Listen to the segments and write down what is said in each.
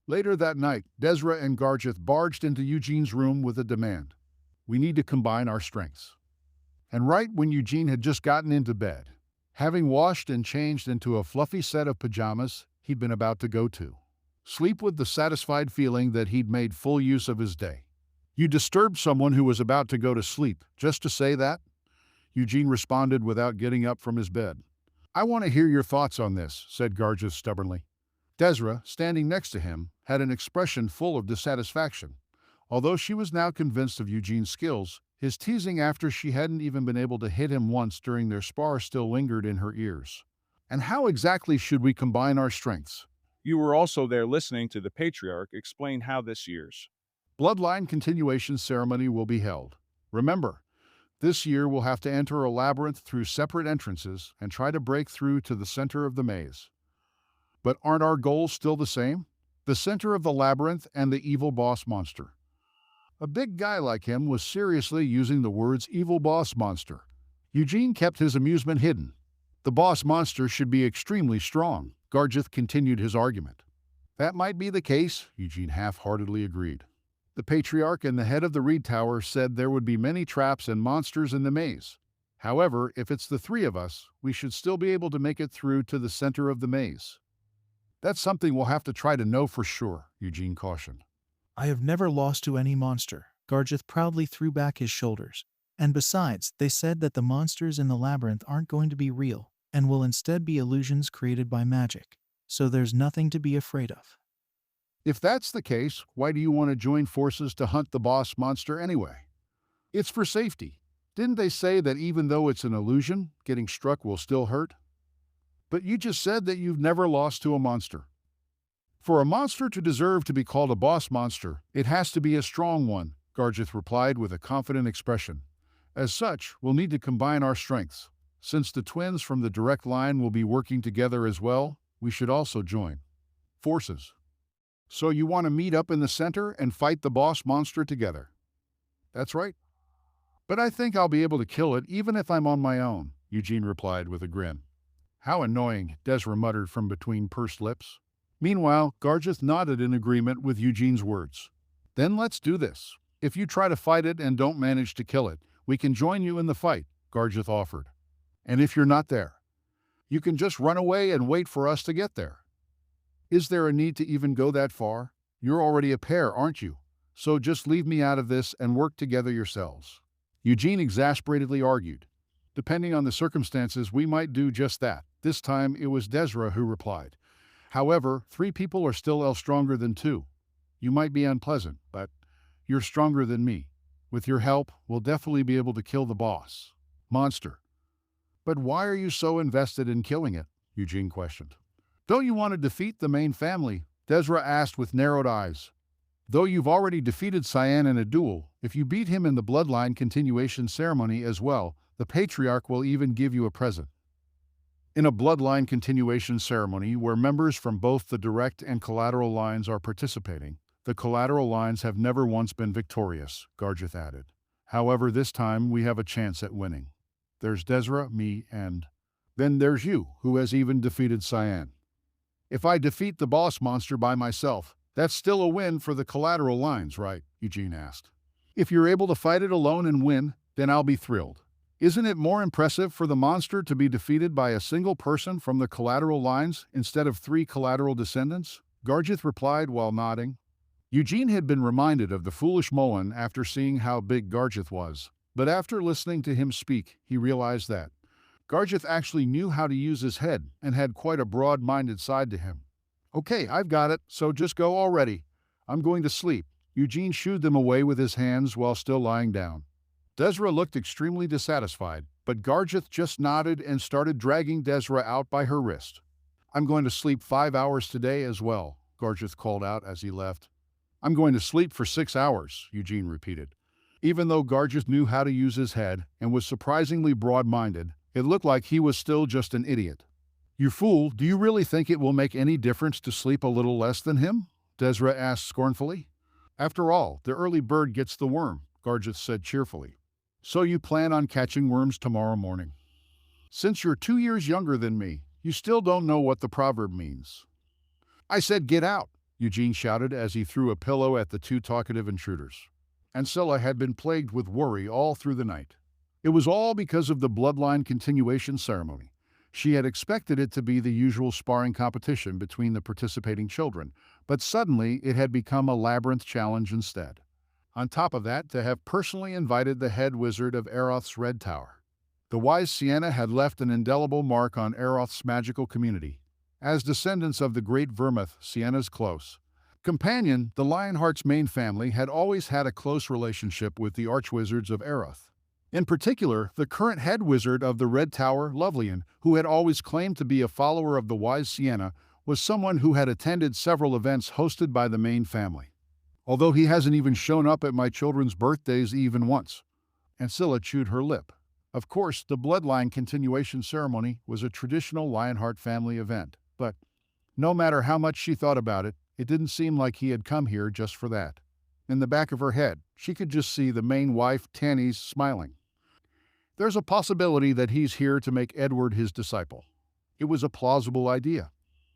Later that night, Desra and Garjeth barged into Eugene's room with a demand. We need to combine our strengths. And right when Eugene had just gotten into bed, having washed and changed into a fluffy set of pajamas he'd been about to go to sleep with the satisfied feeling that he'd made full use of his day. You disturbed someone who was about to go to sleep, just to say that? Eugene responded without getting up from his bed. I want to hear your thoughts on this, said Garjeth stubbornly. Desra, standing next to him, had an expression full of dissatisfaction. Although she was now convinced of Eugene's skills, his teasing after she hadn't even been able to hit him once during their spar still lingered in her ears. And how exactly should we combine our strengths? You were also there listening to the patriarch explain how this year's Bloodline continuation ceremony will be held. Remember, this year we'll have to enter a labyrinth through separate entrances and try to break through to the center of the maze. But aren't our goals still the same? The center of the labyrinth and the evil boss monster. A big guy like him was seriously using the words evil boss monster. Eugene kept his amusement hidden. The boss monster should be extremely strong, Garjeth continued his argument. That might be the case, Eugene half-heartedly agreed. The patriarch and the head of the reed tower said there would be many traps and monsters in the maze. However, if it's the three of us, we should still be able to make it through to the center of the maze. That's something we'll have to try to know for sure, Eugene cautioned. I have never lost to any monster. Garjeth proudly threw back his shoulders. And besides, they said that the monsters in the labyrinth aren't going to be real, and will instead be illusions created by magic. So there's nothing to be afraid of. If that's the case, why do you want to join forces to hunt the boss monster anyway? It's for safety. Didn't they say that even though it's an illusion, getting struck will still hurt? But you just said that you've never lost to a monster. For a monster to deserve to be called a boss monster, it has to be a strong one, Garjeth replied with a confident expression. As such, we'll need to combine our strengths. Since the twins from the direct line will be working together as well, we should also join forces. So you want to meet up in the center and fight the boss monster together? That's right. But I think I'll be able to kill it even if I'm on my own, Eugene replied with a grin. How annoying, Desra muttered from between pursed lips. Meanwhile, Garjeth nodded in agreement with Eugene's words. Then let's do this. If you try to fight it and don't manage to kill it, we can join you in the fight, Garjeth offered. And if you're not there, you can just run away and wait for us to get there. Is there a need to even go that far? You're already a pair, aren't you? So just leave me out of this and work together yourselves. Eugene exasperatedly argued. Depending on the circumstances, we might do just that. This time it was Desra who replied. However, 3 people are still stronger than 2. You might be unpleasant, but you're stronger than me. With your help, we'll definitely be able to kill the boss monster. But why are you so invested in killing it? Eugene questioned. Don't you want to defeat the main family? Desra asked with narrowed eyes. Though you've already defeated Cyan in a duel, if you beat him in the bloodline continuation ceremony as well, the patriarch will even give you a present. In a bloodline continuation ceremony where members from both the direct and collateral lines are participating, the collateral lines have never once been victorious, Garjeth added. However, this time we have a chance at winning. There's Desra, me, and then there's you, who has even defeated Cyan. If I defeat the boss monster by myself, that's still a win for the collateral lines, right? Eugene asked. If you're able to fight it alone and win, then I'll be thrilled. Isn't it more impressive for the monster to be defeated by a single person from the collateral lines instead of 3 collateral descendants? Garjeth replied while nodding. Eugene had been reminded of the foolish Mullen after seeing how big Garjeth was, but after listening to him speak, he realized that Garjeth actually knew how to use his head and had quite a broad-minded side to him. Okay, I've got it, so just go already. I'm going to sleep. Eugene shooed them away with his hands while still lying down. Desra looked extremely dissatisfied, but Garjeth just nodded and started dragging Desra out by her wrist. I'm going to sleep 5 hours today as well, Garjeth called out as he left. I'm going to sleep for 6 hours, Eugene repeated. Even though Garjeth knew how to use his head and was surprisingly broad-minded, it looked like he was still just an idiot. You fool, do you really think it will make any difference to sleep a little less than him? Desra asked scornfully. After all, the early bird gets the worm, Garjeth said cheerfully. So you plan on catching worms tomorrow morning. Since you're 2 years younger than me, you still don't know what the proverb means. I said get out, Eugene shouted as he threw a pillow at the two talkative intruders. Ancilla had been plagued with worry all through the night. It was all because of the bloodline continuation ceremony. She had expected it to be the usual sparring competition between the participating children, but suddenly it had become a labyrinth challenge instead. On top of that, to have personally invited the head wizard of Aeroth's Red Tower. The wise Sienna had left an indelible mark on Aeroth's magical community. As descendants of the great Vermouth, Sienna's close companion, the Lionheart's main family had always had a close relationship with the archwizards of Aeroth. In particular, the current head wizard of the Red Tower, Lovelian, who had always claimed to be a follower of the wise Sienna, was someone who had attended several events hosted by the main family. Although he hasn't even shown up at my children's birthdays even once. Ancilla chewed her lip. Of course, the bloodline continuation ceremony was a traditional Lionheart family event, but no matter how much she thought about it, it didn't seem like he had come here just for that. In the back of her head, she could just see the main wife, Tannis, smiling. There's a possibility that he's here to make Edward his disciple. It was a plausible idea.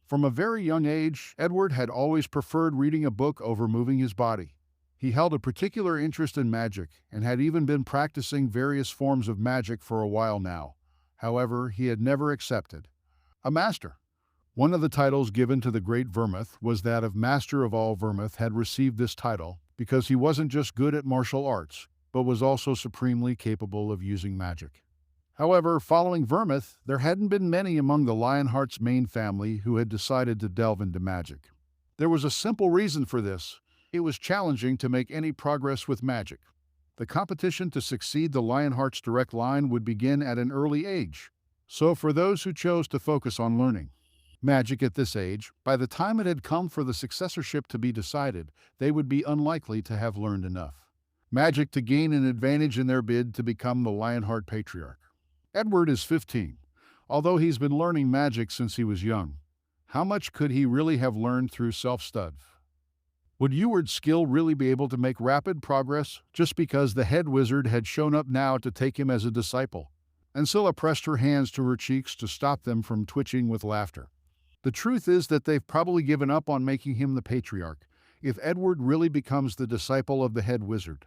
From a very young age, Edward had always preferred reading a book over moving his body. He held a particular interest in magic and had even been practicing various forms of magic for a while now. However, he had never accepted a master. One of the titles given to the great Vermouth was that of Master of all Vermouth had received this title because he wasn't just good at martial arts, but was also supremely capable of using magic. However, following Vermouth, there hadn't been many among the Lionheart's main family who had decided to delve into magic. There was a simple reason for this. It was challenging to make any progress with magic. The competition to succeed the Lionheart's direct line would begin at an early age. So for those who chose to focus on learning magic at this age, by the time it had come for the successorship to be decided, they would be unlikely to have learned enough magic to gain an advantage in their bid to become the Lionheart Patriarch. Edward is 15. Although he's been learning magic since he was young, how much could he really have learned through self-stud? Would Eward's skill really be able to make rapid progress just because the head wizard had shown up now to take him as a disciple? Ancilla pressed her hands to her cheeks to stop them from twitching with laughter. The truth is that they've probably given up on making him the patriarch if Edward really becomes the disciple of the head wizard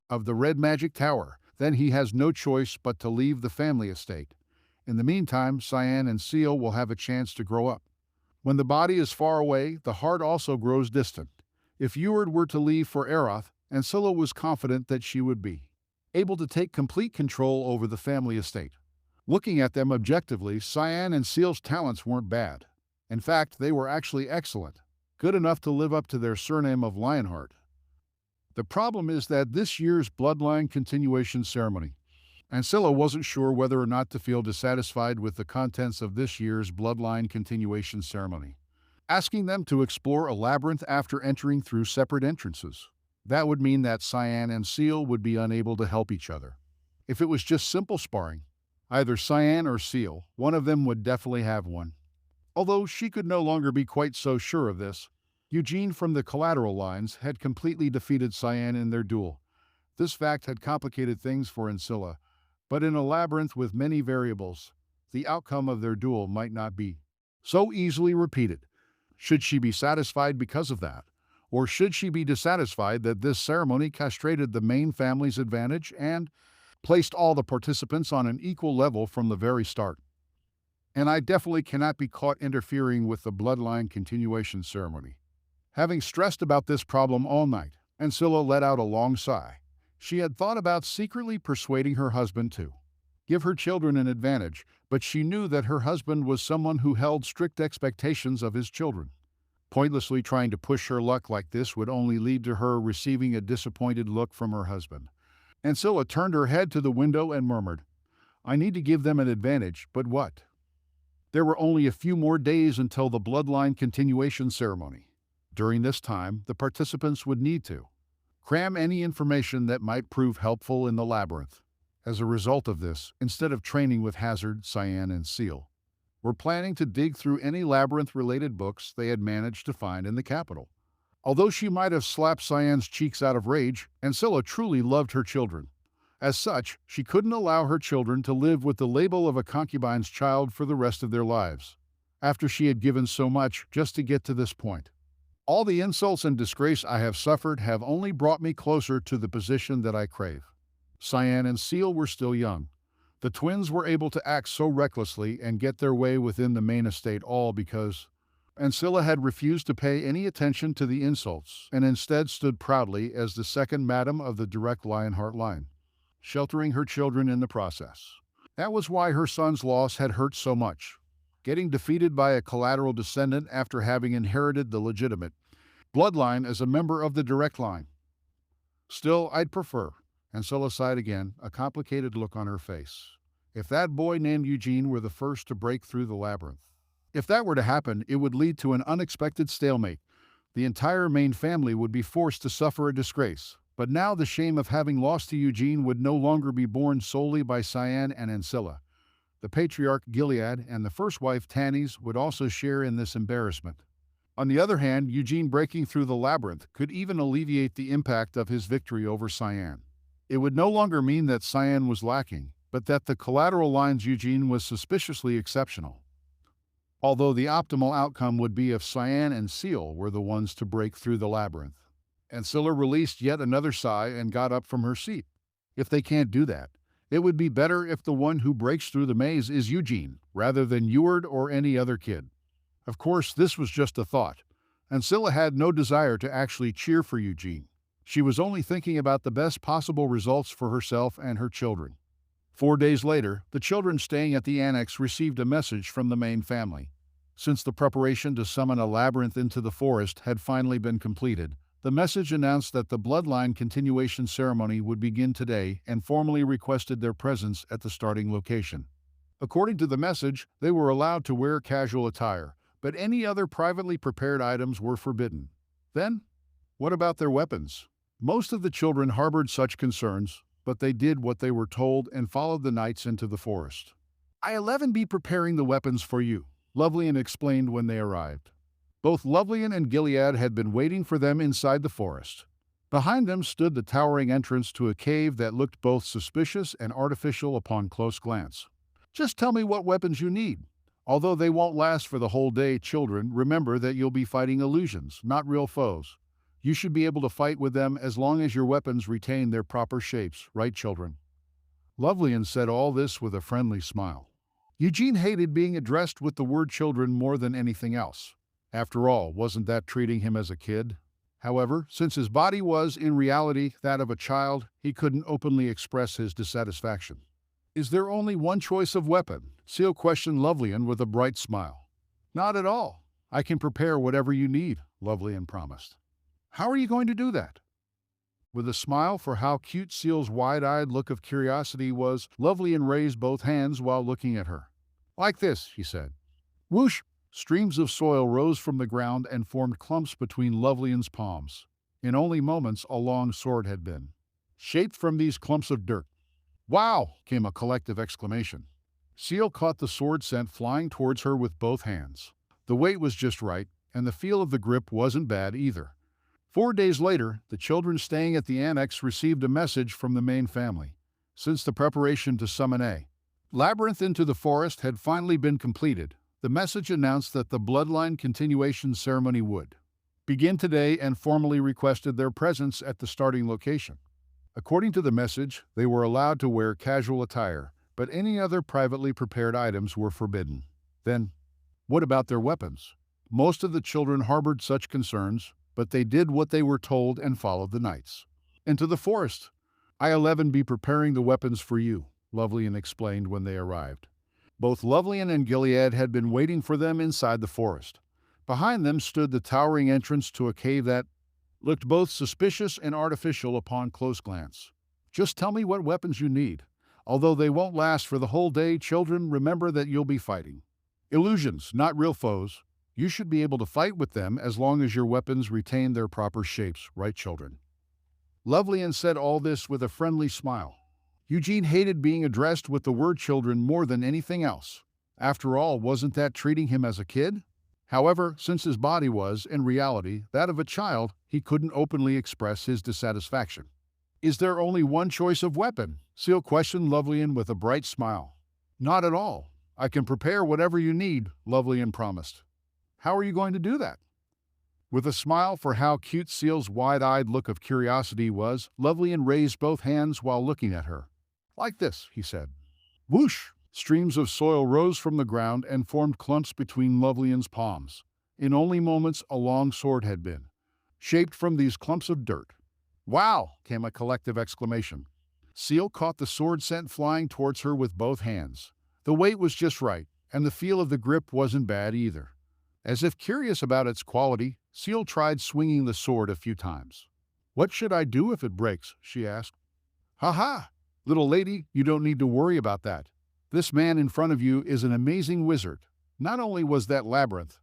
of the Red Magic Tower. Then he has no choice but to leave the family estate. In the meantime, Cyan and Seal will have a chance to grow up. When the body is far away, the heart also grows distant. If Eward were to leave for Aeroth, Ancilla was confident that she would be able to take complete control over the family estate. Looking at them objectively, Cyan and Seal's talents weren't bad. In fact, they were actually excellent, good enough to live up to their surname of Lionheart. The problem is that this year's bloodline continuation ceremony, Ancilla wasn't sure whether or not to feel dissatisfied with the contents of this year's bloodline continuation ceremony. Asking them to explore a labyrinth after entering through separate entrances. That would mean that Cyan and Seal would be unable to help each other. If it was just simple sparring, either Cyan or Seal, one of them would definitely have one. Although she could no longer be quite so sure of this, Eugene from the collateral lines had completely defeated Cyan in their duel. This fact had complicated things for Ancilla, but in a labyrinth with many variables, the outcome of their duel might not be so easily repeated. Should she be satisfied because of that? Or should she be dissatisfied that this ceremony castrated the main family's advantage and placed all the participants on an equal level from the very start? And I definitely cannot be caught interfering with the bloodline continuation ceremony. Having stressed about this problem all night, Ancilla let out a long sigh. She had thought about secretly persuading her husband to give her children an advantage, but she knew that her husband was someone who held strict expectations of his children. Pointlessly trying to push her luck like this would only lead to her receiving a disappointed look from her husband. Ancilla turned her head to the window and murmured, "I need to give them an advantage, but what?" There were only a few more days until the bloodline continuation ceremony. During this time, the participants would need to cram any information that might prove helpful in the labyrinth. As a result of this, instead of training with Hazard, Cyan, and Seal, were planning to dig through any labyrinth-related books they had managed to find in the capital. Although she might have slapped Cyan's cheeks out of rage, Ancilla truly loved her children. As such, she couldn't allow her children to live with the label of a concubine's child for the rest of their lives, after she had given so much just to get to this point. All the insults and disgrace I have suffered have only brought me closer to the position that I crave. Cyan and Seal were still young. The twins were able to act so recklessly and get their way within the main estate all because Ancilla had refused to pay any attention to the insults and instead stood proudly as the second madam of the direct Lionheart line, sheltering her children in the process. That was why her son's loss had hurt so much. Getting defeated by a collateral descendant after having inherited the legitimate bloodline as a member of the direct line. Still, I'd prefer. Ancilla sighed again, a complicated look on her face. If that boy named Eugene were the first to break through the labyrinth. If that were to happen, it would lead to an unexpected stalemate. The entire main family would be forced to suffer a disgrace. But now the shame of having lost to Eugene would no longer be borne solely by Cyan and Ancilla. The patriarch Gilead and the first wife Tannis would also share in this embarrassment. On the other hand, Eugene breaking through the labyrinth could even alleviate the impact of his victory over Cyan. It would no longer mean that Cyan was lacking, but that the collateral line's Eugene was suspiciously exceptional. Although the optimal outcome would be if Cyan and Seal were the ones to break through the labyrinth. Ancilla released yet another sigh and got up from her seat. If they can't do that, it would be better if the one who breaks through the maze is Eugene, rather than Eward or any other kid. Of course, this was just a thought. Ancilla had no desire to actually cheer for Eugene. She was only thinking about the best possible results for herself and her children. 4 days later, the children staying at the annex received a message from the main family. Since the preparation to summon a labyrinth into the forest had finally been completed, the message announced that the bloodline continuation ceremony would begin today and formally requested their presence at the starting location. According to the message, they were allowed to wear casual attire, but any other privately prepared items were forbidden. Then, what about their weapons? Most of the children harbored such concerns, but they did what they were told and followed the knights into the forest. "I-11 be preparing the weapons for you," Lovelian explained when they arrived. Both Lovelian and Gilead had been waiting for them inside the forest. Behind them stood the towering entrance to a cave that looked both suspicious and artificial upon close glance. "Just tell me what weapons you need. Although they won't last for the whole day, children, remember that you'll be fighting illusions, not real foes. You should be able to fight with them as long as your weapons retain their proper shapes, right, children?" Lovelian said all this with a friendly smile. Eugene hated being addressed with the word children more than anything else. After all, wasn't that treating him as a kid? However, since his body was, in reality, that of a child, he couldn't openly express his dissatisfaction. "Is there only one choice of weapon?" Seal questioned Lovelian with a bright smile. "Not at all. I can prepare whatever you need," Lovelian promised. "How are you going to do that?" With a smile for how cute Seal's wide-eyed look of curiosity was, Lovelian raised both hands while looking at her. "Like this," he said. Whoosh! Streams of soil rose from the ground and formed clumps between Lovelian's palms. In only moments, a long sword had been shaped from these clumps of dirt. "Wow!" came a collective exclamation. Seal caught the sword sent flying towards her with both hands. The weight was just right, and the feel of the grip wasn't bad either. 4 days later, the children staying at the annex received a message from the main family. Since the preparation to summon a labyrinth into the forest had finally been completed, the message announced that the bloodline continuation ceremony would begin today and formally requested their presence at the starting location. According to the message, they were allowed to wear casual attire, but any other privately prepared items were forbidden. Then, what about their weapons? Most of the children harbored such concerns, but they did what they were told and followed the knights. "Into the forest. I-11 be preparing the weapons for you," Lovelian explained when they arrived. Both Lovelian and Gilead had been waiting for them inside the forest. Behind them stood the towering entrance to a cave that looked both suspicious and artificial upon close glance. "Just tell me what weapons you need. Although they won't last for the whole day, children, remember that you'll be fighting illusions, not real foes. You should be able to fight with them as long as your weapons retain their proper shapes, right, children?" Lovelian said all this with a friendly smile. Eugene hated being addressed with the word children more than anything else. After all, wasn't that treating him as a kid? However, since his body was, in reality, that of a child, he couldn't openly express his dissatisfaction. "Is there only one choice of weapon?" Seal questioned Lovelian with a bright smile. "Not at all. I can prepare whatever you need," Lovelian promised. "How are you going to do that?" With a smile for how cute Seal's wide-eyed look of curiosity was, Lovelian raised both hands while looking at her. Like this, he said. Whoosh! Streams of soil rose from the ground and formed clumps between Lovelian's palms. In only moments, a long sword had been shaped from these clumps of dirt. Wow! Came a collective exclamation. Seal caught the sword sent flying towards her with both hands. The weight was just right, and the feel of the grip wasn't bad either. As if curious about its quality, Seal tried swinging the sword a few times. What should I do if it breaks? She asked. Ha ha! Little lady, you don't need to worry about that. This man in front of you is an amazing wizard. Not only was that labyrinth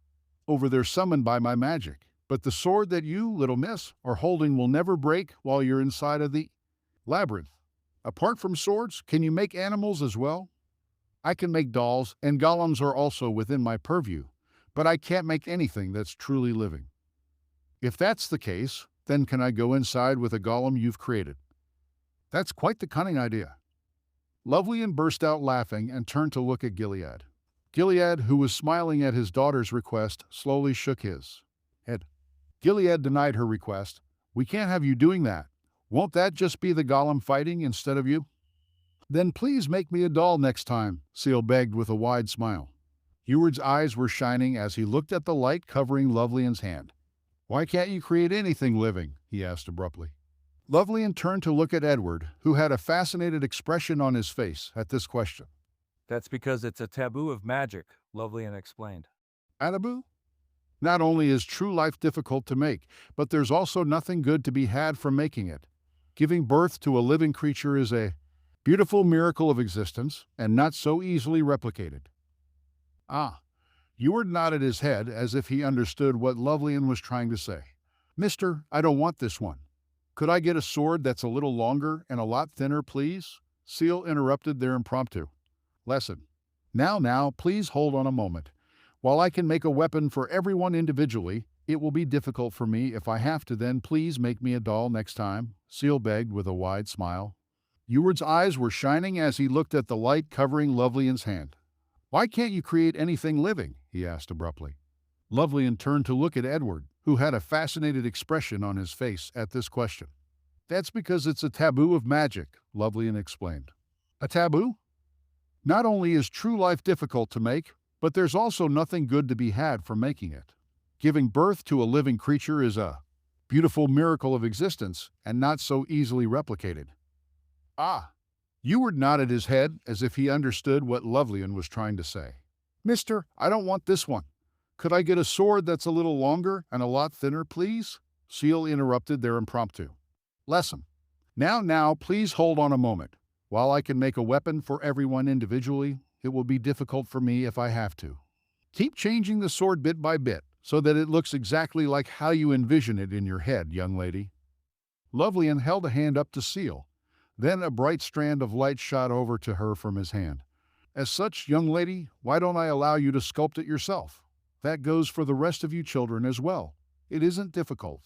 over there summoned by my magic, but the sword that you, little miss, are holding will never break while you're inside of the labyrinth. Apart from swords, can you make animals as well? I can make dolls, and golems are also within my purview, but I can't make anything that's truly living. If that's the case, then can I go inside with a golem you've created? That's quite the cunning idea. Lovelian burst out laughing and turned to look at Gilead. Gilead, who was smiling at his daughter's request, slowly shook his head. Gilead denied her request. We can't have you doing that. Won't that just be the golem fighting instead of you? Then please make me a doll next time, Seal begged with a wide smile. Eward's eyes were shining as he looked at the light covering Lovelian's hand. Why can't you create anything living? He asked abruptly. Lovelian turned to look at Edward, who had a fascinated expression on his face at this question. That's because it's a taboo of magic, Lovelian explained. Anabu? Not only is true life difficult to make, but there's also nothing good to be had from making it. Giving birth to a living creature is a beautiful miracle of existence, and not so easily replicated. Ah. Eward nodded his head as if he understood what Lovelian was trying to say. Mister, I don't want this one. Could I get a sword that's a little longer and a lot thinner, please? Seal interrupted their impromptu lesson. Now, please hold on a moment. While I can make a weapon for everyone individually, it will be difficult for me if I have to then please make me a doll next time, Seal begged with a wide smile. Eward's eyes were shining as he looked at the light covering Lovelian's hand. Why can't you create anything living? He asked abruptly. Lovelian turned to look at Edward, who had a fascinated expression on his face at this question. That's because it's a taboo of magic, Lovelian explained. A taboo? Not only is true life difficult to make, but there's also nothing good to be had from making it. Giving birth to a living creature is a beautiful miracle of existence and not so easily replicated. Ah! Eward nodded his head as if he understood what Lovelian was trying to say. Mister, I don't want this one. Could I get a sword that's a little longer and a lot thinner, please? Seal interrupted their impromptu lesson. Now, please hold on a moment. While I can make a weapon for everyone individually, it will be difficult for me if I have to. Keep changing the sword bit by bit so that it looks exactly like how you envision it in your head, young lady. Lovelian held a hand up to Seal. Then a bright strand of light shot over to her from his hand. As such, young lady, why don't I allow you to sculpt it yourself? That goes for the rest of you children as well. It isn't difficult.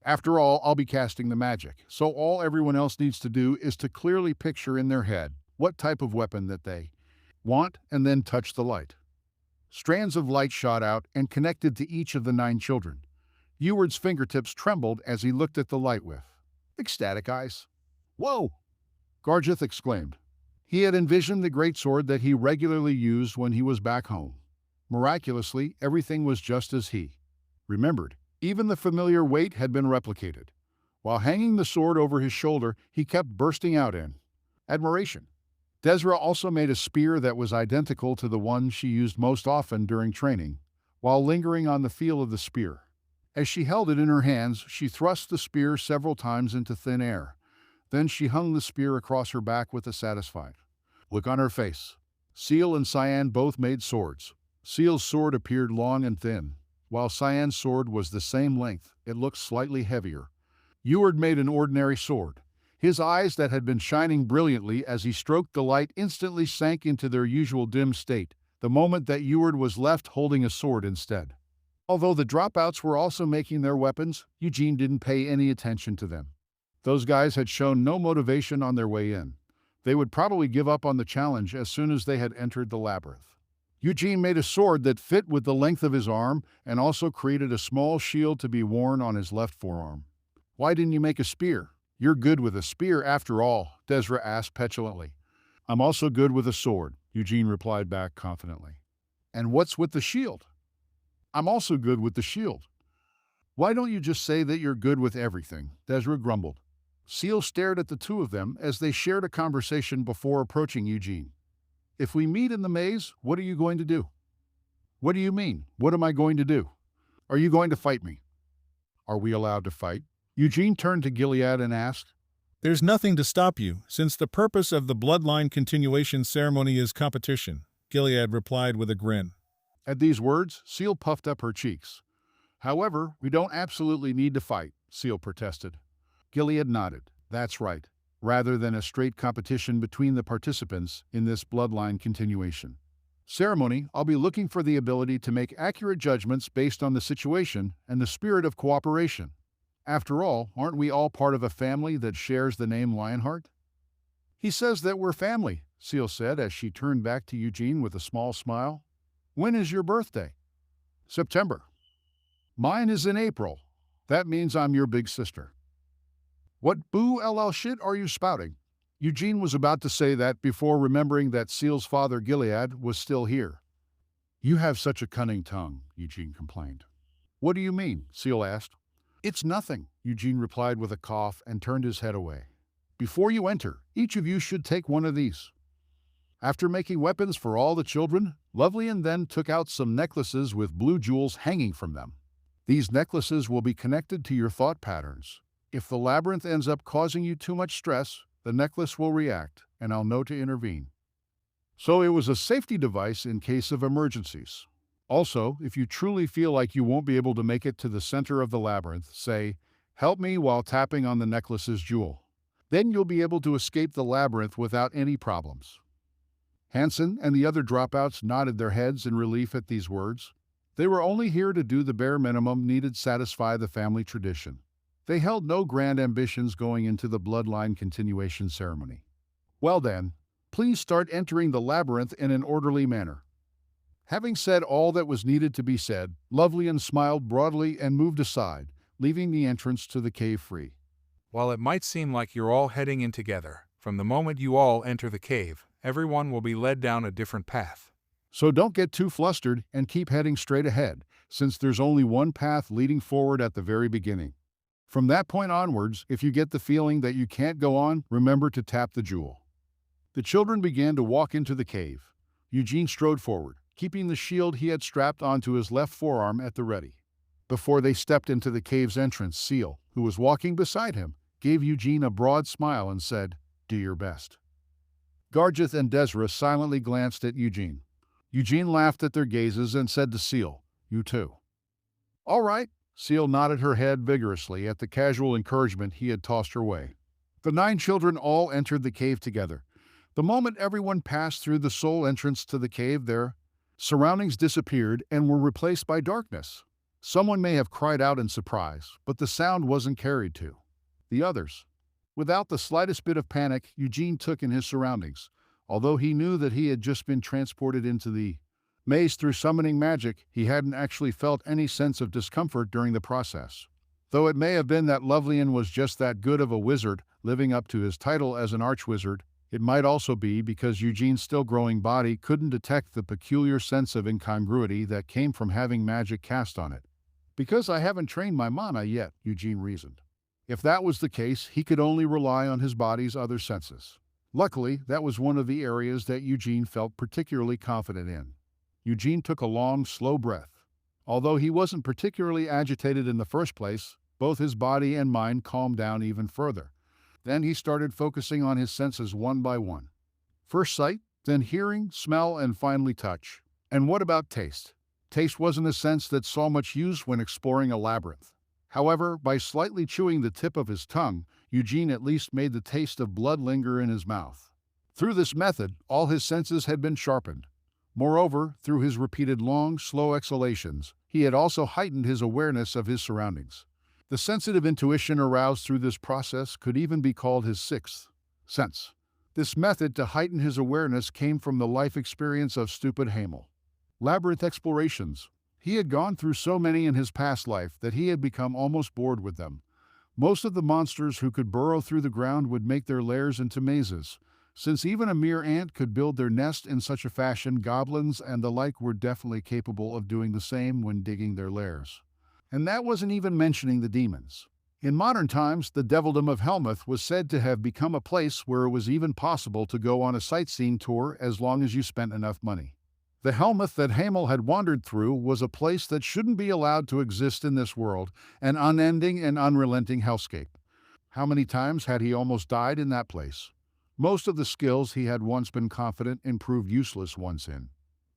After all, I'll be casting the magic, so all everyone else needs to do is to clearly picture in their head what type of weapon that they want and then touch the light. Strands of light shot out and connected to each of the 9 children. Eward's fingertips trembled as he looked at the light with ecstatic eyes. Whoa! Gargith exclaimed. He had envisioned the great sword that he regularly used when he was back home. Miraculously, everything was just as he remembered. Even the familiar weight had been replicated. While hanging the sword over his shoulder, he kept bursting out in admiration. Desra also made a spear that was identical to the one she used most often during training, while lingering on the feel of the spear. As she held it in her hands, she thrust the spear several times into thin air. Then she hung the spear across her back with a satisfied look on her face. Seal and Cyan both made swords. Seal's sword appeared long and thin, while Cyan's sword was the same length. It looked slightly heavier. Eward made an ordinary sword. His eyes that had been shining brilliantly as he stroked the light instantly sank into their usual dim state, the moment that Eward was left holding a sword instead. Although the dropouts were also making their weapons, Eugene didn't pay any attention to them. Those guys had shown no motivation on their way in. They would probably give up on the challenge as soon as they had entered the labyrinth. Eugene made a sword that fit with the length of his arm and also created a small shield to be worn on his left forearm. Why didn't you make a spear? You're good with a spear after all, Desra asked petulantly. I'm also good with a sword, Eugene replied back confidently. And what's with the shield? I'm also good with the shield. Why don't you just say that you're good with everything? Desra grumbled. Seal stared at the two of them as they shared a conversation before approaching Eugene. If we meet in the maze, what are you going to do? What do you mean? What am I going to do? Are you going to fight me? Are we allowed to fight? Eugene turned to Gilead and asked. There's nothing to stop you, since the purpose of the bloodline continuation ceremony is competition, Gilead replied with a grin. At these words, Seal puffed up her cheeks. However, we don't absolutely need to fight, Seal protested. Gilead nodded. That's right, rather than a straight competition between the participants in this bloodline continuation ceremony, I'll be looking for the ability to make accurate judgments based on the situation and the spirit of cooperation. After all, aren't we all part of a family that shares the name Lionheart? He says that we're family, Seal said as she turned back to Eugene with a small smile. When is your birthday? September. Mine is in April. That means I'm your big sister. What boo LL shit are you spouting? Eugene was about to say that before remembering that Seal's father Gilead was still here. You have such a cunning tongue, Eugene complained. What do you mean? Seal asked. It's nothing, Eugene replied with a cough and turned his head away. Before you enter, each of you should take one of these. After making weapons for all the children, Lovelian then took out some necklaces with blue jewels hanging from them. These necklaces will be connected to your thought patterns. If the labyrinth ends up causing you too much stress, the necklace will react, and I'll know to intervene. So it was a safety device in case of emergencies. Also, if you truly feel like you won't be able to make it to the center of the labyrinth, say, help me while tapping on the necklace's jewel. Then you'll be able to escape the labyrinth without any problems. Hansen and the other dropouts nodded their heads in relief at these words. They were only here to do the bare minimum needed to satisfy the family tradition. They held no grand ambitions going into the bloodline continuation ceremony. Well then, please start entering the labyrinth in an orderly manner. Having said all that was needed to be said, Lovelian smiled broadly and moved aside, leaving the entrance to the cave free. While it might seem like you're all heading in together, from the moment you all enter the cave, everyone will be led down a different path. So don't get too flustered and keep heading straight ahead, since there's only one path leading forward at the very beginning. From that point onwards, if you get the feeling that you can't go on, remember to tap the jewel. The children began to walk into the cave. Eugene strode forward, keeping the shield he had strapped onto his left forearm at the ready. Before they stepped into the cave's entrance, Seal, who was walking beside him, gave Eugene a broad smile and said, "Do your best." Garjeth and Desra silently glanced at Eugene. Eugene laughed at their gazes and said to Seal, "You too." All right, Seal nodded her head vigorously at the casual encouragement he had tossed her way. The 9 children all entered the cave together. The moment everyone passed through the sole entrance to the cave, their surroundings disappeared and were replaced by darkness. Someone may have cried out in surprise, but the sound wasn't carried to the others. Without the slightest bit of panic, Eugene took in his surroundings. Although he knew that he had just been transported into the maze through summoning magic, he hadn't actually felt any sense of discomfort during the process. Though it may have been that Lovelian was just that good of a wizard, living up to his title as an archwizard, it might also be because Eugene's still growing body couldn't detect the peculiar sense of incongruity that came from having magic cast on it. Because I haven't trained my mana yet, Eugene reasoned. If that was the case, he could only rely on his body's other senses. Luckily, that was one of the areas that Eugene felt particularly confident in. Eugene took a long, slow breath. Although he wasn't particularly agitated in the first place, both his body and mind calmed down even further. Then he started focusing on his senses one by one. First sight, then hearing, smell, and finally touch. And what about taste? Taste wasn't a sense that saw much use when exploring a labyrinth. However, by slightly chewing the tip of his tongue, Eugene at least made the taste of blood linger in his mouth. Through this method, all his senses had been sharpened. Moreover, through his repeated long, slow exhalations, he had also heightened his awareness of his surroundings. The sensitive intuition aroused through this process could even be called his 6th sense. This method to heighten his awareness came from the life experience of stupid Hamel. Labyrinth explorations. He had gone through so many in his past life that he had become almost bored with them. Most of the monsters who could burrow through the ground would make their lairs into mazes. Since even a mere ant could build their nest in such a fashion, goblins and the like were definitely capable of doing the same when digging their lairs. And that wasn't even mentioning the demons. In modern times, the Devildom of Helmuth was said to have become a place where it was even possible to go on a sightseeing tour as long as you spent enough money. The Helmuth that Hamel had wandered through was a place that shouldn't be allowed to exist in this world, an unending and unrelenting hellscape. How many times had he almost died in that place? Most of the skills he had once been confident in proved useless once in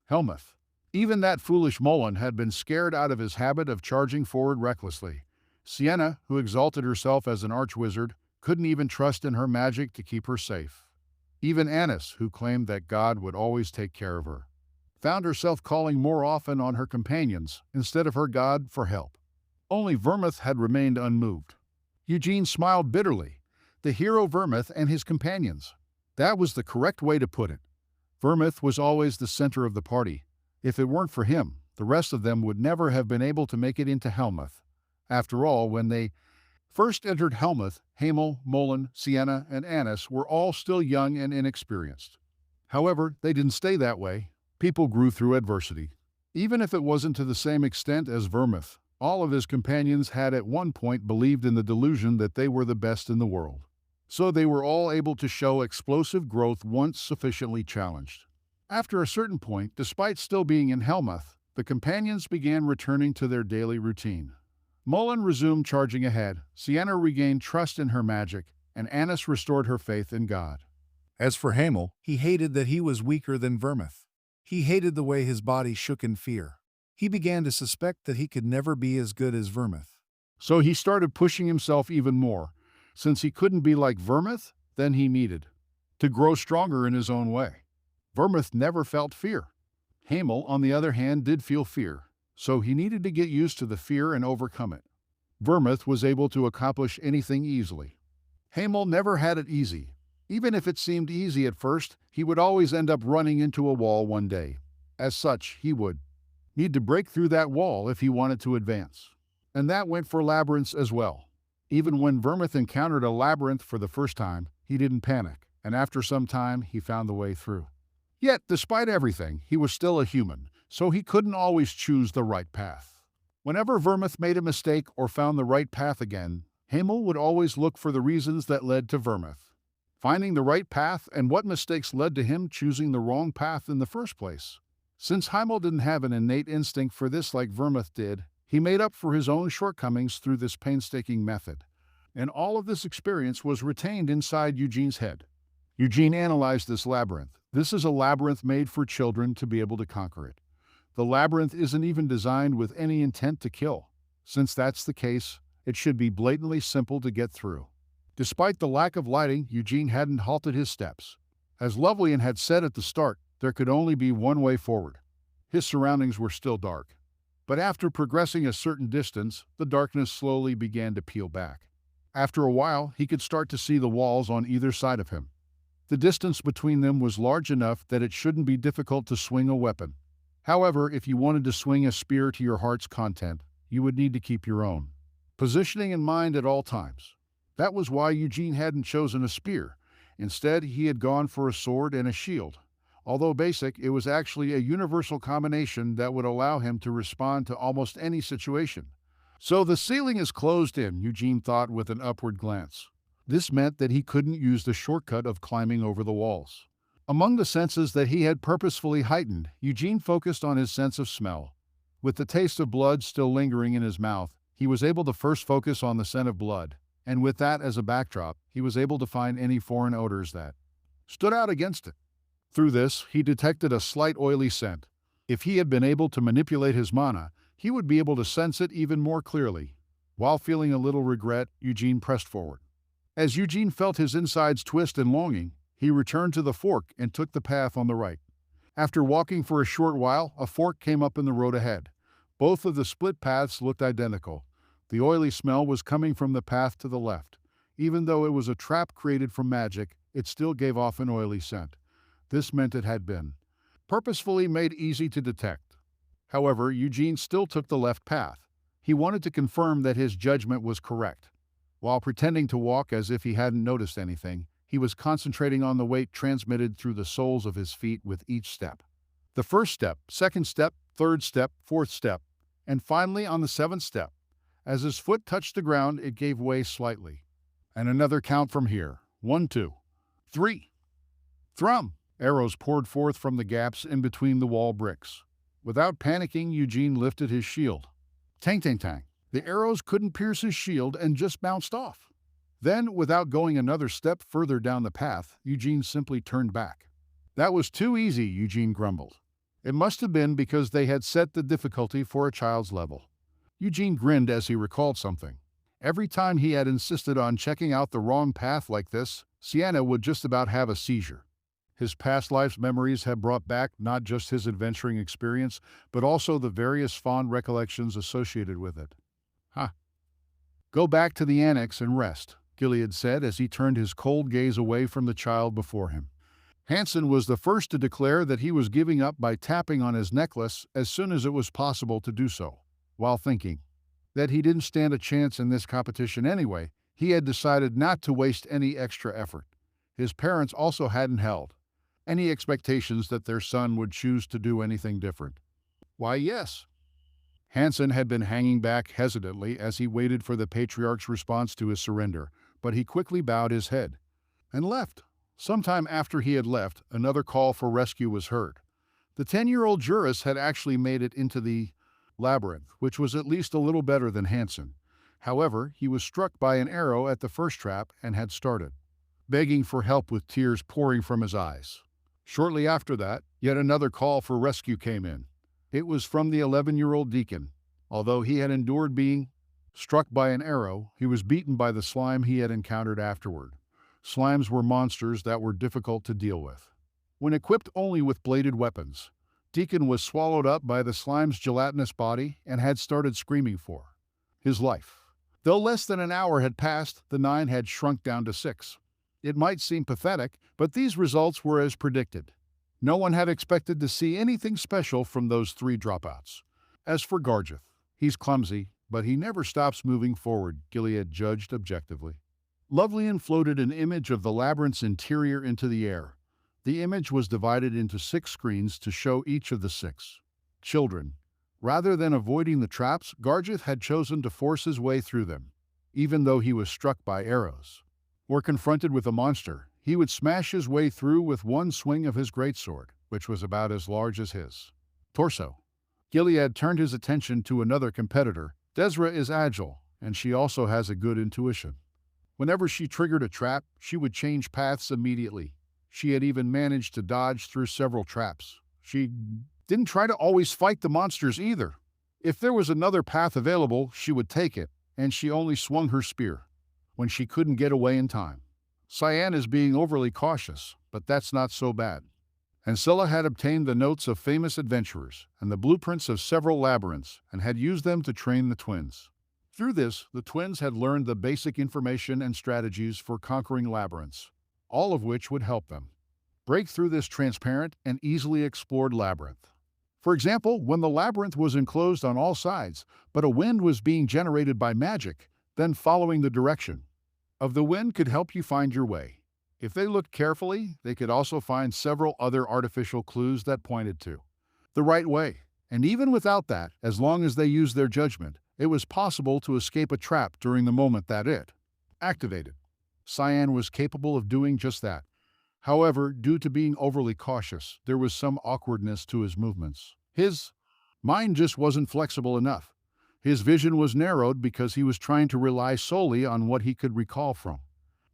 Helmuth. Even that foolish Mullen had been scared out of his habit of charging forward recklessly. Sienna, who exalted herself as an archwizard, couldn't even trust in her magic to keep her safe. Even Annis, who claimed that God would always take care of her, found herself calling more often on her companions instead of her god for help. Only Vermouth had remained unmoved. Eugene smiled bitterly. The hero Vermouth and his companions. That was the correct way to put it. Vermouth was always the center of the party. If it weren't for him, the rest of them would never have been able to make it into Helmuth. After all, when they first entered Helmuth, Hamel, Mullen, Sienna, and Annis were all still young and inexperienced. However, they didn't stay that way. People grew through adversity. Even if it wasn't to the same extent as Vermouth, all of his companions had at one point believed in the delusion that they were the best in the world. So they were all able to show explosive growth once sufficiently challenged. After a certain point, despite still being in Helmuth, the companions began returning to their daily routine. Mullen resumed charging ahead, Sienna regained trust in her magic, and Annis restored her faith in God. As for Hamel, he hated that he was weaker than Vermouth. He hated the way his body shook in fear. He began to suspect that he could never be as good as Vermouth. So he started pushing himself even more. Since he couldn't be like Vermouth, then he needed to grow stronger in his own way. Vermouth never felt fear. Hamel, on the other hand, did feel fear, so he needed to get used to the fear and overcome it. Vermouth was able to accomplish anything easily. Hamel never had it easy. Even if it seemed easy at first, he would always end up running into a wall one day. As such, he would need to break through that wall if he wanted to advance. And that went for labyrinths as well. Even when Vermouth encountered a labyrinth for the first time, he didn't panic, and after some time, he found the way through. Yet, despite everything, he was still a human, so he couldn't always choose the right path. Whenever Vermouth made a mistake or found the right path again, Hamel would always look for the reasons that led to Vermouth. Finding the right path and what mistakes led to him choosing the wrong path in the first place. Since Hamel didn't have an innate instinct for this like Vermouth did, he made up for his own shortcomings through this painstaking method. And all of this experience was retained inside Eugene's head. Eugene analyzed this labyrinth. This is a labyrinth made for children to be able to conquer it. The labyrinth isn't even designed with any intent to kill. Since that's the case, it should be blatantly simple to get through. Despite the lack of lighting, Eugene hadn't halted his steps. As Lovelian had said at the start, there could only be one way forward. His surroundings were still dark. But after progressing a certain distance, the darkness slowly began to peel back. After a while, he could start to see the walls on either side of him. The distance between them was large enough that it shouldn't be difficult to swing a weapon. However, if you wanted to swing a spear to your heart's content, you would need to keep your own positioning in mind at all times. That was why Eugene hadn't chosen a spear. Instead, he had gone for a sword and a shield. Although basic, it was actually a universal combination that would allow him to respond to almost any situation. So the ceiling is closed in, Eugene thought with an upward glance. This meant that he couldn't use the shortcut of climbing over the walls. Among the senses that he had purposefully heightened, Eugene focused on his sense of smell. With the taste of blood still lingering in his mouth, he was able to first focus on the scent of blood, and with that as a backdrop, he was able to find any foreign odors that stood out against it. Through this, he detected a slight oily scent. If he had been able to manipulate his mana, he would be able to sense it even more clearly. While feeling a little regret, Eugene pressed forward. As Eugene felt his insides twist in longing, he returned to the fork and took the path on the right. After walking for a short while, a fork came up in the road ahead. Both of the split paths looked identical. The oily smell was coming from the path to the left. Even though it was a trap created from magic, it still gave off an oily scent. This meant it had been purposefully made easy to detect. However, Eugene still took the left path. He wanted to confirm that his judgment was correct. While pretending to walk as if he hadn't noticed anything, he was concentrating on the weight transmitted through the soles of his feet with each step. The first step, second step, third step, fourth step, and finally on the seventh step. As his foot touched the ground, it gave way slightly. And another count from here. 1, 2, 3. Thrum! Arrows poured forth from the gaps in between the wall bricks. Without panicking, Eugene lifted his shield. Tang, tang, tang. The arrows couldn't pierce his shield and just bounced off. Then, without going another step further down the path, Eugene simply turned back. That was too easy, Eugene grumbled. It must have been because they had set the difficulty for a child's level. Eugene grinned as he recalled something. Every time he had insisted on checking out the wrong path like this, Sienna would just about have a seizure. His past life's memories had brought back not just his adventuring experience, but also the various fond recollections associated with it. Go back to the annex and rest, Gilead said as he turned his cold gaze away from the child before him. Hansen was the first to declare that he was giving up by tapping on his necklace as soon as it was possible to do so, while thinking that he didn't stand a chance in this competition anyway. He had decided not to waste any extra effort. His parents also hadn't held any expectations that their son would choose to do anything different. Why, yes. Hansen had been hanging back hesitantly as he waited for the patriarch's response to his surrender, but he quickly bowed his head and left. Sometime after he had left, another call for rescue was heard. The 10-year-old jurist had actually made it into the labyrinth, which was at least a little better than Hansen. However, he was struck by an arrow at the first trap and had started begging for help with tears pouring from his eyes. Shortly after that, yet another call for rescue came in. It was from the 11-year-old deacon. Although he had endured being struck by an arrow, he was beaten by the slime he had encountered afterward. Slimes were monsters that were difficult to deal with. When equipped only with bladed weapons, Deacon was swallowed up by the slime's gelatinous body and had started screaming for his life. Though less than an hour had passed, the 9 had shrunk down to 6. It might seem pathetic, but these results were as predicted. No one had expected to see anything special from those 3 dropouts. As for Garjeth, he's clumsy, but he never stops moving forward, Gilead judged objectively. Lovelian floated an image of the labyrinth's interior into the air. The image was divided into 6 screens to show each of the 6 children. Rather than avoiding the traps, Garjeth had chosen to force his way through them, even though he was struck by arrows. Or confronted with a monster, he would smash his way through with one swing of his greatsword, which was about as large as his torso. Gilead turned his attention to another competitor. Desra is agile, and she also has a good intuition. Whenever she triggered a trap, she would change paths immediately. She had even managed to dodge through several traps. She didn't try to always fight the monsters either. If there was another path available, she would take it, and she only swung her spear when she couldn't get away in time. Cyan is being overly cautious, but that's not so bad. Ancilla had obtained the notes of famous adventurers and the blueprints of several labyrinths and had used them to train the twins. Through this, the twins had learned the basic information and strategies for conquering labyrinths, all of which would help them break through this transparent and easily explored labyrinth. For example, when the labyrinth was enclosed on all sides, but a wind was being generated by magic, then following the direction of the wind could help you find your way. If they looked carefully, they could also find several other artificial clues that pointed to the right way. And even without that, as long as they used their judgment, it was possible to escape a trap during the moment that it activated. Cyan was capable of doing just that. However, due to being overly cautious, there was some awkwardness to his movements. His mind just wasn't flexible enough. His vision was narrowed because he was trying to rely solely on what he could recall from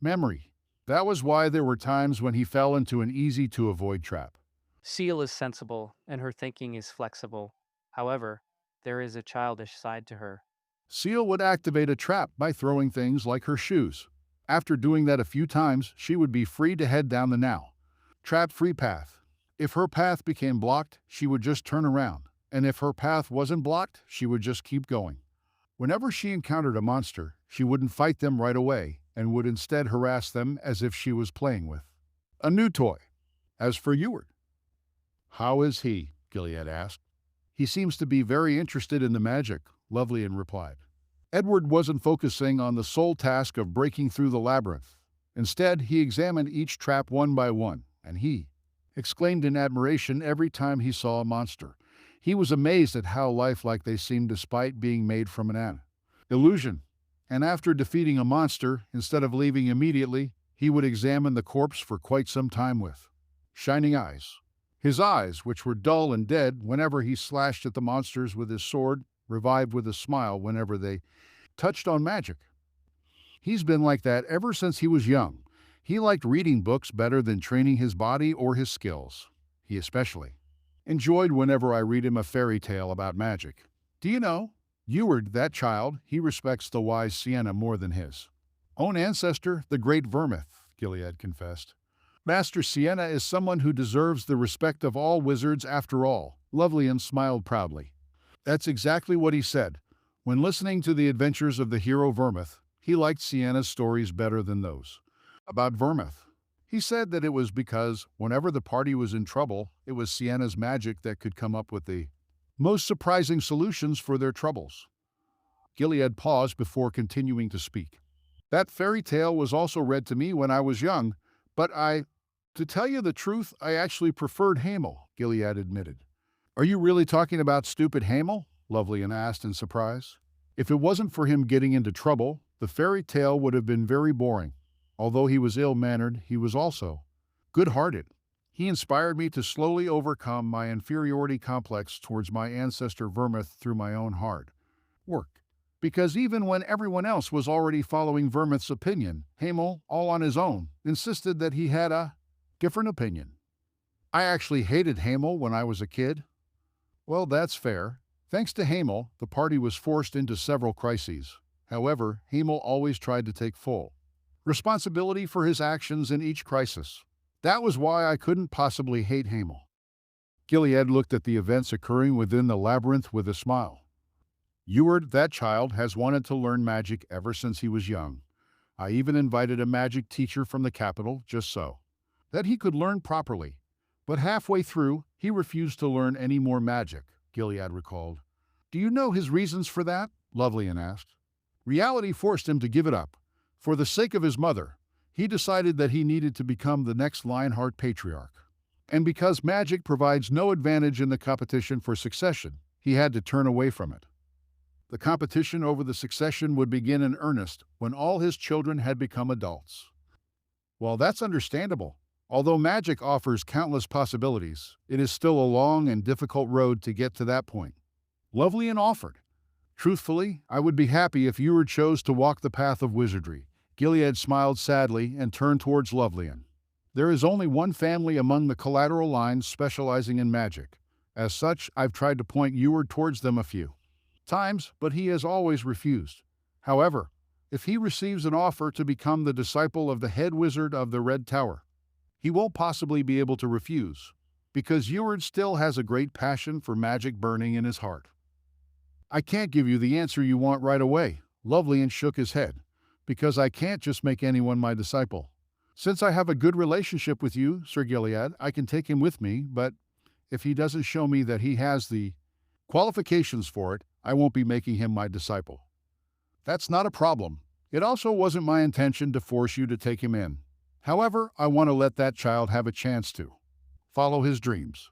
memory. That was why there were times when he fell into an easy-to-avoid trap. Seal is sensible, and her thinking is flexible. However, there is a childish side to her. Seal would activate a trap by throwing things like her shoes. After doing that a few times, she would be free to head down the now trap-free path. If her path became blocked, she would just turn around. And if her path wasn't blocked, she would just keep going. Whenever she encountered a monster, she wouldn't fight them right away and would instead harass them as if she was playing with a new toy. As for Ewart, how is he? Gilead asked. He seems to be very interested in the magic, Lovelian replied. Edward wasn't focusing on the sole task of breaking through the labyrinth. Instead, he examined each trap one by one, and he exclaimed in admiration every time he saw a monster. He was amazed at how lifelike they seemed despite being made from an illusion. And after defeating a monster, instead of leaving immediately, he would examine the corpse for quite some time with shining eyes. His eyes, which were dull and dead whenever he slashed at the monsters with his sword, revived with a smile whenever they touched on magic. He's been like that ever since he was young. He liked reading books better than training his body or his skills. He especially enjoyed whenever I read him a fairy tale about magic. Do you know, Eward, that child, he respects the wise Sienna more than his own ancestor, the great Vermouth, Gilead confessed. Master Sienna is someone who deserves the respect of all wizards after all, Lovelian smiled proudly. That's exactly what he said. When listening to the adventures of the hero Vermouth, he liked Sienna's stories better than those about Vermouth. He said that it was because, whenever the party was in trouble, it was Sienna's magic that could come up with the most surprising solutions for their troubles. Gilead paused before continuing to speak. That fairy tale was also read to me when I was young, but to tell you the truth, I actually preferred Hamel, Gilead admitted. Are you really talking about stupid Hamel? Lovelian asked in surprise. If it wasn't for him getting into trouble, the fairy tale would have been very boring. Although he was ill-mannered, he was also good-hearted. He inspired me to slowly overcome my inferiority complex towards my ancestor Vermouth through my own hard work. Because even when everyone else was already following Vermouth's opinion, Hamel, all on his own, insisted that he had a different opinion. I actually hated Hamel when I was a kid. Well, that's fair. Thanks to Hamel, the party was forced into several crises. However, Hamel always tried to take full responsibility for his actions in each crisis. That was why I couldn't possibly hate Hamel. Gilead looked at the events occurring within the labyrinth with a smile. Eward, that child, has wanted to learn magic ever since he was young. I even invited a magic teacher from the capital just so that he could learn properly. But halfway through, he refused to learn any more magic, Gilead recalled. Do you know his reasons for that? Lovelian asked. Reality forced him to give it up. For the sake of his mother, he decided that he needed to become the next Lionheart Patriarch. And because magic provides no advantage in the competition for succession, he had to turn away from it. The competition over the succession would begin in earnest when all his children had become adults. Well, that's understandable. Although magic offers countless possibilities, it is still a long and difficult road to get to that point. Lovelian offered. Truthfully, I would be happy if Eward chose to walk the path of wizardry. Gilead smiled sadly and turned towards Lovelian. There is only one family among the collateral lines specializing in magic. As such, I've tried to point Eward towards them a few times, but he has always refused. However, if he receives an offer to become the disciple of the head wizard of the Red Tower, he won't possibly be able to refuse, because Eward still has a great passion for magic burning in his heart. I can't give you the answer you want right away, Lovelian shook his head, because I can't just make anyone my disciple. Since I have a good relationship with you, Sir Gilead, I can take him with me, but if he doesn't show me that he has the qualifications for it, I won't be making him my disciple. That's not a problem. It also wasn't my intention to force you to take him in. However, I want to let that child have a chance to follow his dreams.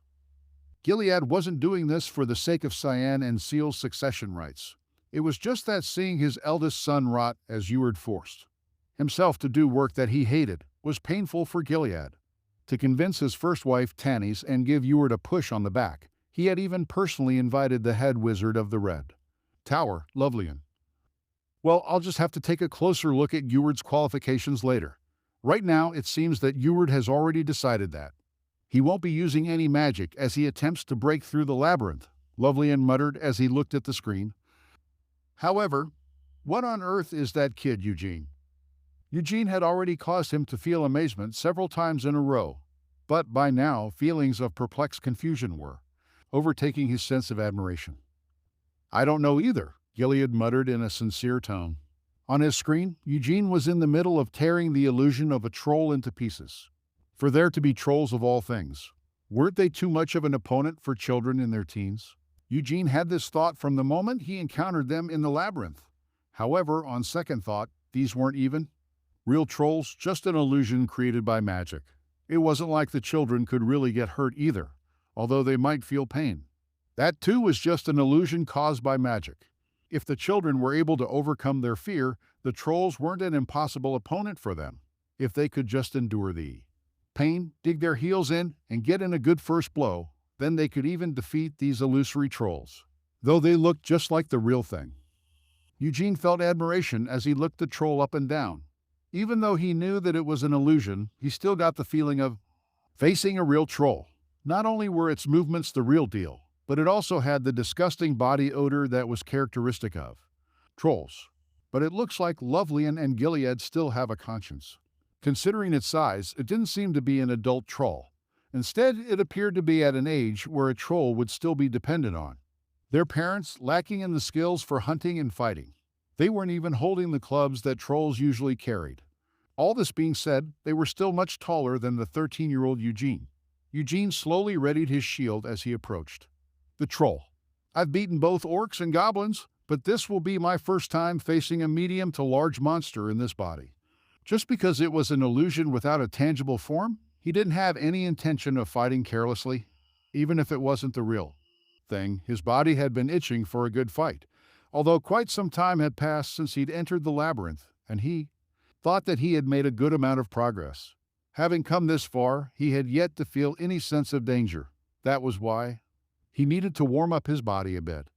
Gilead wasn't doing this for the sake of Cyan and Seal's succession rights. It was just that seeing his eldest son rot as Eward forced himself to do work that he hated was painful for Gilead. To convince his first wife, Tannis, and give Eward a push on the back, he had even personally invited the head wizard of the Red Tower, Lovelian. Well, I'll just have to take a closer look at Eward's qualifications later. Right now, it seems that Eward has already decided that he won't be using any magic as he attempts to break through the labyrinth, Lovelian muttered as he looked at the screen. However, what on earth is that kid, Eugene? Eugene had already caused him to feel amazement several times in a row, but by now feelings of perplexed confusion were overtaking his sense of admiration. I don't know either, Gilead muttered in a sincere tone. On his screen, Eugene was in the middle of tearing the illusion of a troll into pieces. For there to be trolls of all things, weren't they too much of an opponent for children in their teens? Eugene had this thought from the moment he encountered them in the labyrinth. However, on second thought, these weren't even real trolls, just an illusion created by magic. It wasn't like the children could really get hurt either, although they might feel pain. That too was just an illusion caused by magic. If the children were able to overcome their fear, the trolls weren't an impossible opponent for them. If they could just endure the pain, dig their heels in, and get in a good first blow, then they could even defeat these illusory trolls, though they looked just like the real thing. Eugene felt admiration as he looked the troll up and down. Even though he knew that it was an illusion, he still got the feeling of facing a real troll. Not only were its movements the real deal, but it also had the disgusting body odor that was characteristic of trolls. But it looks like Lovelian and Gilead still have a conscience. Considering its size, it didn't seem to be an adult troll. Instead, it appeared to be at an age where a troll would still be dependent on their parents, lacking in the skills for hunting and fighting. They weren't even holding the clubs that trolls usually carried. All this being said, they were still much taller than the 13-year-old Eugene. Eugene slowly readied his shield as he approached the troll. I've beaten both orcs and goblins, but this will be my first time facing a medium to large monster in this body. Just because it was an illusion without a tangible form, he didn't have any intention of fighting carelessly, even if it wasn't the real thing. His body had been itching for a good fight, although quite some time had passed since he'd entered the labyrinth, and he thought that he had made a good amount of progress. Having come this far, he had yet to feel any sense of danger. That was why he needed to warm up his body a bit.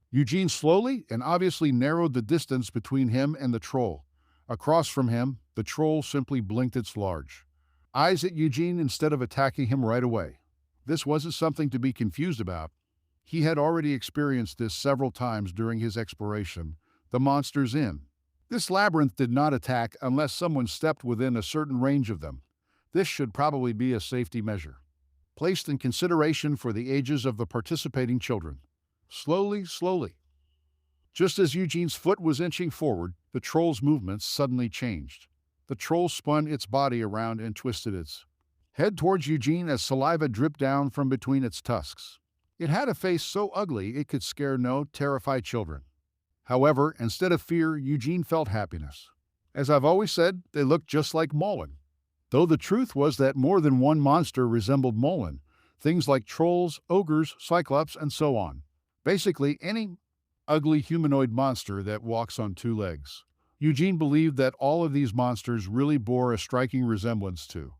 Eugene slowly and obviously narrowed the distance between him and the troll. Across from him, the troll simply blinked its large eyes at Eugene instead of attacking him right away. This wasn't something to be confused about. He had already experienced this several times during his exploration. The monsters in this labyrinth did not attack unless someone stepped within a certain range of them. This should probably be a safety measure placed in consideration for the ages of the participating children. Slowly, just as Eugene's foot was inching forward, the troll's movements suddenly changed. The troll spun its body around and twisted its head towards Eugene as saliva dripped down from between its tusks. It had a face so ugly it could scare no terrified children. However, instead of fear, Eugene felt happiness. As I've always said, they looked just like Mullen. Though the truth was that more than one monster resembled Mullen, things like trolls, ogres, cyclops, and so on. Basically, any ugly humanoid monster that walks on two legs. Eugene believed that all of these monsters really bore a striking resemblance to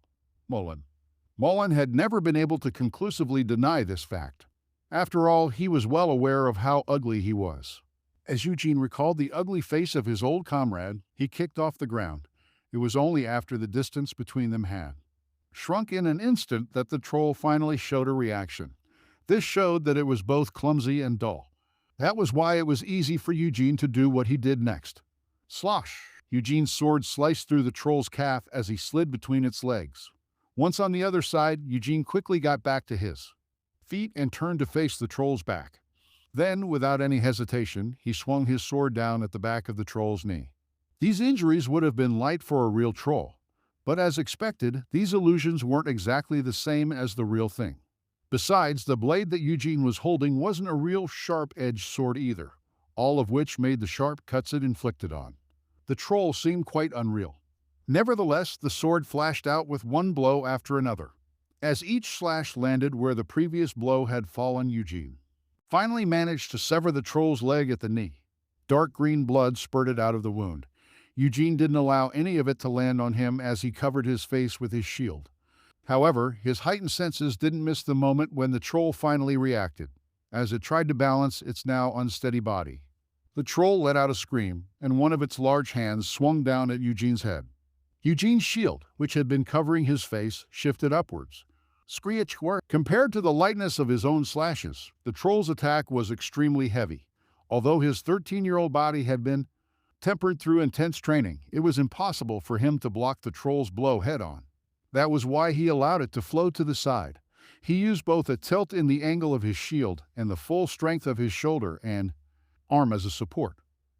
Mullen. Mullen had never been able to conclusively deny this fact. After all, he was well aware of how ugly he was. As Eugene recalled the ugly face of his old comrade, he kicked off the ground. It was only after the distance between them had shrunk in an instant that the troll finally showed a reaction. This showed that it was both clumsy and dull. That was why it was easy for Eugene to do what he did next. Slosh! Eugene's sword sliced through the troll's calf as he slid between its legs. Once on the other side, Eugene quickly got back to his feet and turned to face the troll's back. Then, without any hesitation, he swung his sword down at the back of the troll's knee. These injuries would have been light for a real troll, but as expected, these illusions weren't exactly the same as the real thing. Besides, the blade that Eugene was holding wasn't a real sharp-edged sword either, all of which made the sharp cuts it inflicted on the troll seem quite unreal. Nevertheless, the sword flashed out with one blow after another. As each slash landed where the previous blow had fallen, Eugene finally managed to sever the troll's leg at the knee. Dark green blood spurted out of the wound. Eugene didn't allow any of it to land on him as he covered his face with his shield. However, his heightened senses didn't miss the moment when the troll finally reacted, as it tried to balance its now unsteady body. The troll let out a scream, and one of its large hands swung down at Eugene's head. Eugene's shield, which had been covering his face, shifted upwards. Screech work. Compared to the lightness of his own slashes, the troll's attack was extremely heavy. Although his 13-year-old body had been tempered through intense training, it was impossible for him to block the troll's blow head-on. That was why he allowed it to flow to the side. He used both a tilt in the angle of his shield and the full strength of his shoulder and arm as a support.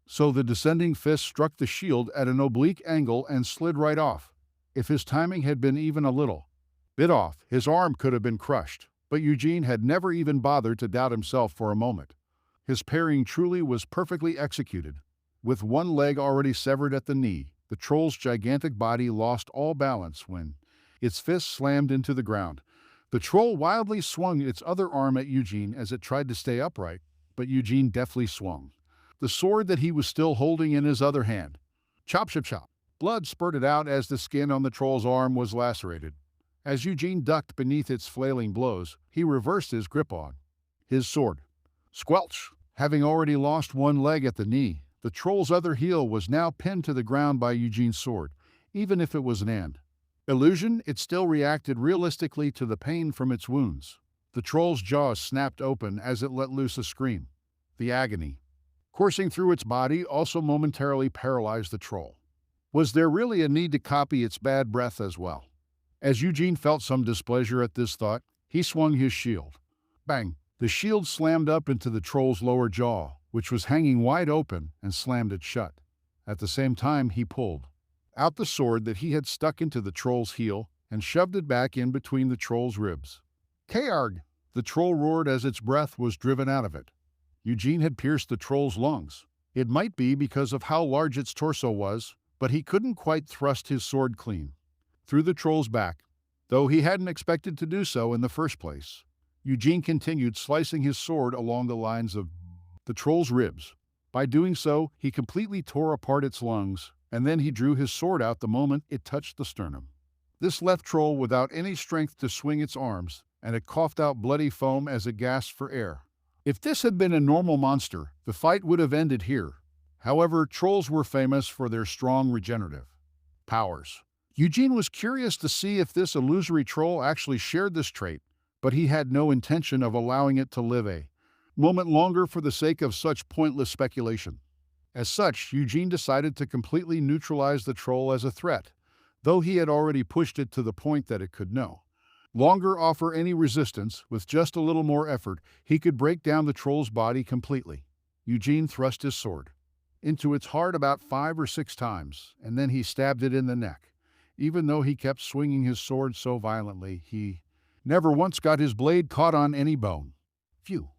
So the descending fist struck the shield at an oblique angle and slid right off. If his timing had been even a little bit off, his arm could have been crushed. But Eugene had never even bothered to doubt himself for a moment. His parrying truly was perfectly executed. With one leg already severed at the knee, the troll's gigantic body lost all balance when its fist slammed into the ground. The troll wildly swung its other arm at Eugene as it tried to stay upright, but Eugene deftly swung the sword that he was still holding in his other hand. Chop, chop, chop. Blood spurted out as the skin on the troll's arm was lacerated. As Eugene ducked beneath its flailing blows, he reversed his grip on his sword. Squelch! Having already lost one leg at the knee, the troll's other heel was now pinned to the ground by Eugene's sword, even if it was an end. Illusion, it still reacted realistically to the pain from its wounds. The troll's jaws snapped open as it let loose a scream. The agony, coursing through its body, also momentarily paralyzed the troll. Was there really a need to copy its bad breath as well? As Eugene felt some displeasure at this thought, he swung his shield. Bang! The shield slammed up into the troll's lower jaw, which was hanging wide open, and slammed it shut. At the same time, he pulled out the sword that he had stuck into the troll's heel and shoved it back in between the troll's ribs. Karg! The troll roared as its breath was driven out of it. Eugene had pierced the troll's lungs. It might be because of how large its torso was, but he couldn't quite thrust his sword clean through the troll's back, though he hadn't expected to do so in the first place. Eugene continued slicing his sword along the lines of the troll's ribs. By doing so, he completely tore apart its lungs, and then he drew his sword out the moment it touched the sternum. This left troll without any strength to swing its arms, and it coughed out bloody foam as it gasped for air. If this had been a normal monster, the fight would have ended here. However, trolls were famous for their strong regenerative powers. Eugene was curious to see if this illusory troll actually shared this trait, but he had no intention of allowing it to live a moment longer for the sake of such pointless speculation. As such, Eugene decided to completely neutralize the troll as a threat, though he had already pushed it to the point that it could no longer offer any resistance. With just a little more effort, he could break down the troll's body completely. Eugene thrust his sword into its heart about 5 or 6 times, and then he stabbed it in the neck. Even though he kept swinging his sword so violently, he never once got his blade caught on any bone. Phew.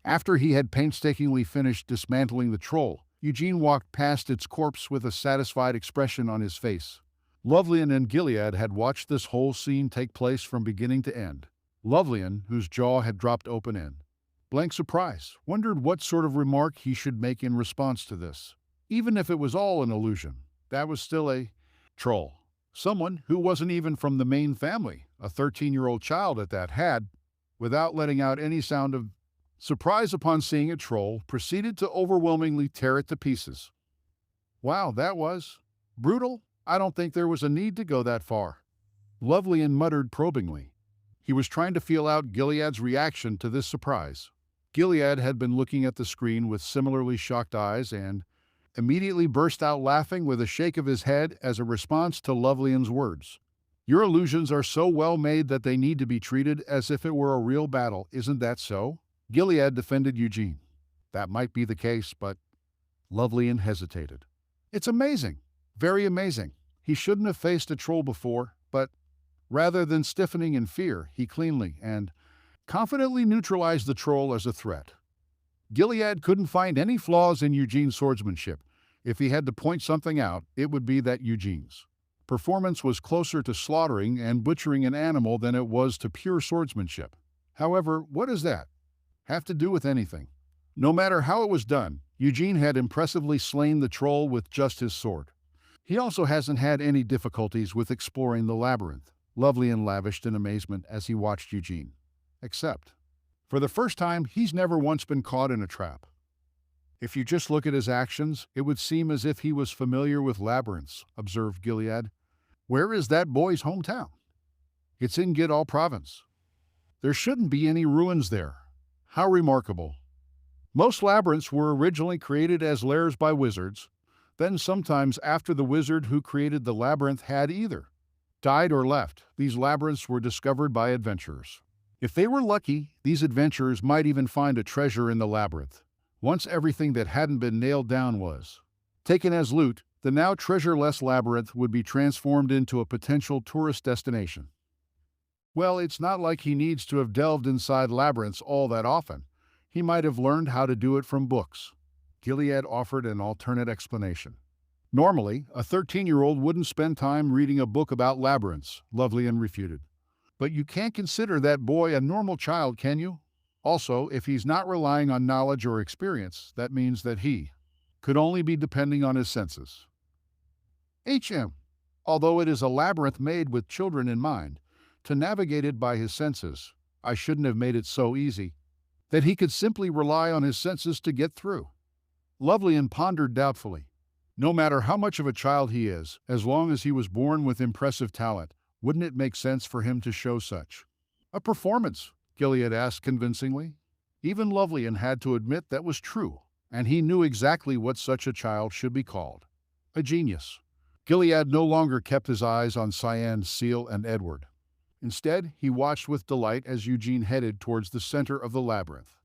After he had painstakingly finished dismantling the troll, Eugene walked past its corpse with a satisfied expression on his face. Lovelian and Gilead had watched this whole scene take place from beginning to end. Lovelian, whose jaw had dropped open in blank surprise, wondered what sort of remark he should make in response to this. Even if it was all an illusion, that was still a troll. Someone who wasn't even from the main family, a 13-year-old child at that, had, without letting out any sound of surprise upon seeing a troll, proceeded to overwhelmingly tear it to pieces. Wow, that was brutal. I don't think there was a need to go that far. Lovelian muttered probingly. He was trying to feel out Gilead's reaction to this surprise. Gilead had been looking at the screen with similarly shocked eyes and immediately burst out laughing with a shake of his head as a response to Lovelian's words. Your illusions are so well made that they need to be treated as if it were a real battle, isn't that so? Gilead defended Eugene. That might be the case, but Lovelian hesitated. It's amazing. Very amazing. He shouldn't have faced a troll before, but rather than stiffening in fear, he cleanly and confidently neutralized the troll as a threat. Gilead couldn't find any flaws in Eugene's swordsmanship. If he had to point something out, it would be that Eugene's performance was closer to slaughtering and butchering an animal than it was to pure swordsmanship. However, what does that have to do with anything? No matter how it was done, Eugene had impressively slain the troll with just his sword. He also hasn't had any difficulties with exploring the labyrinth, Lovelian lavished in amazement as he watched Eugene. Except, for the first time, he's never once been caught in a trap. If you just look at his actions, it would seem as if he was familiar with labyrinths, observed Gilead. Where is that boy's hometown? It's in Gidal province. There shouldn't be any ruins there. How remarkable. Most labyrinths were originally created as lairs by wizards. Then sometimes after the wizard who created the labyrinth had either died or left, these labyrinths were discovered by adventurers. If they were lucky, these adventurers might even find a treasure in the labyrinth. Once everything that hadn't been nailed down was taken as loot, the now treasure-less labyrinth would be transformed into a potential tourist destination. Well, it's not like he needs to have delved inside labyrinths all that often. He might have learned how to do it from books. Gilead offered an alternate explanation. Normally, a 13-year-old wouldn't spend time reading a book about labyrinths, Lovelian refuted. But you can't consider that boy a normal child, can you? Also, if he's not relying on knowledge or experience, that means that he could only be depending on his senses. Although it is a labyrinth made with children in mind, to navigate it by his senses, I shouldn't have made it so easy that he could simply rely on his senses to get through. Lovelian pondered doubtfully. No matter how much of a child he is, as long as he was born with impressive talent, wouldn't it make sense for him to show such a performance? Gilead asked convincingly. Even Lovelian had to admit that was true, and he knew exactly what such a child should be called. A genius. Gilead no longer kept his eyes on Cyan, Seal, and Edward. Instead, he watched with delight as Eugene headed towards the center of the labyrinth.